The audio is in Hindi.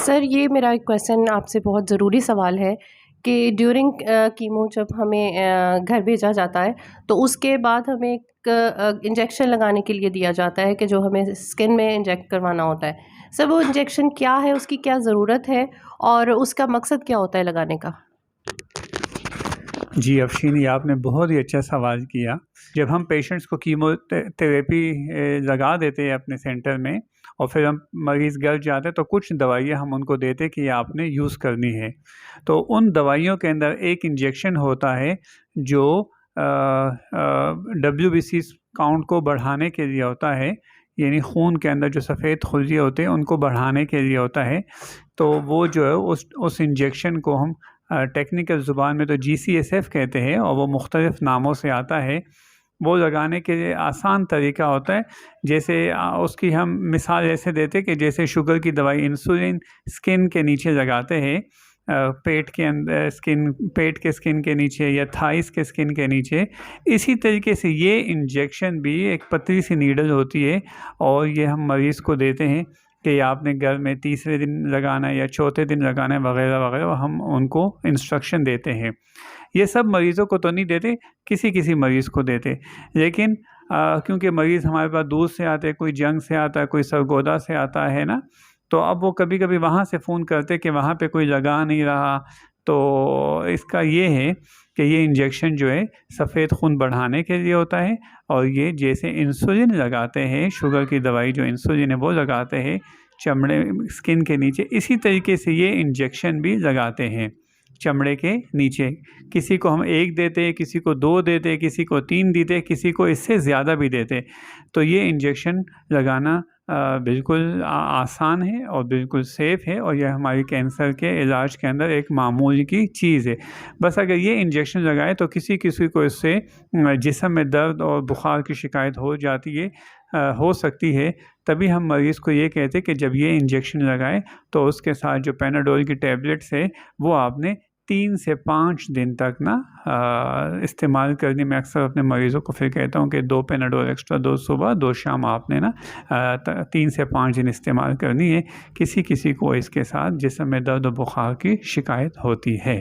सर, ये मेरा एक क्वेश्चन आपसे बहुत ज़रूरी सवाल है कि ड्यूरिंग कीमो जब हमें घर भेजा जाता है, तो उसके बाद हमें एक इंजेक्शन लगाने के लिए दिया जाता है कि जो हमें स्किन में इंजेक्ट करवाना होता है। सर, वो इंजेक्शन क्या है, उसकी क्या ज़रूरत है और उसका मकसद क्या होता है लगाने का? जी अफ़शीन, ये आपने बहुत ही अच्छा सवाल किया। जब हम पेशेंट्स को कीमोथेरेपी लगा देते हैं अपने सेंटर में और फिर हम मरीज़ घर जाते हैं, तो कुछ दवाइयाँ हम उनको देते हैं कि ये आपने यूज़ करनी है। तो उन दवाइयों के अंदर एक इंजेक्शन होता है जो WBC काउंट को बढ़ाने के लिए होता है, यानी खून के अंदर जो सफ़ेद खुलिये होते हैं उनको बढ़ाने के लिए होता है। तो वो जो है उस इंजेक्शन को हम टेक्निकल ज़ुबान में तो GCSF कहते हैं और वो मुख्तलिफ़ नामों से आता है। वो लगाने के लिए आसान तरीका होता है। जैसे उसकी हम मिसाल ऐसे देते हैं कि जैसे शुगर की दवाई इंसुलिन स्किन के नीचे लगाते हैं, पेट के अंदर पेट के स्किन के नीचे या थाइस के स्किन के नीचे, इसी तरीके से ये इंजेक्शन भी एक पतली सी नीडल होती है और ये हम मरीज़ को देते हैं कि आपने घर में तीसरे दिन लगाना है या चौथे दिन लगाना है वगैरह वगैरह, हम उनको इंस्ट्रक्शन देते हैं। ये सब मरीज़ों को तो नहीं देते, किसी मरीज़ को देते। लेकिन क्योंकि मरीज़ हमारे पास दूर से आते हैं, कोई जंग से आता है, कोई सरगोदा से आता है ना, तो अब वो कभी-कभी वहाँ से फ़ोन करते कि वहाँ पे कोई लगा नहीं रहा। तो इसका ये है कि ये इंजेक्शन जो है सफ़ेद खून बढ़ाने के लिए होता है और ये जैसे इंसुलिन लगाते हैं, शुगर की दवाई जो इंसुलिन है वो लगाते हैं चमड़े स्किन के नीचे, इसी तरीके से ये इंजेक्शन भी लगाते हैं चमड़े के नीचे। किसी को हम 1 देते हैं, किसी को 2 देते हैं, किसी को 3 देते हैं, किसी को इससे ज़्यादा भी देते हैं। तो ये इंजेक्शन लगाना बिल्कुल आसान है और बिल्कुल सेफ़ है और यह हमारी कैंसर के इलाज के अंदर एक मामूली की चीज़ है। बस अगर ये इंजेक्शन लगाएं तो किसी को इससे जिस्म में दर्द और बुखार की शिकायत हो जाती है, हो सकती है। तभी हम मरीज़ को ये कहते हैं कि जब ये इंजेक्शन लगाएं तो उसके साथ जो पैनाडोल की टैबलेट्स है वो आपने 3 से 5 दिन तक ना इस्तेमाल करनी। मैं अक्सर अपने मरीज़ों को फिर कहता हूँ कि 2 पैनाडोल एक्स्ट्रा, 2 सुबह 2 शाम आपने ना 3 से 5 दिन इस्तेमाल करनी है। किसी को इसके साथ जिस्म में दर्द और बुखार की शिकायत होती है।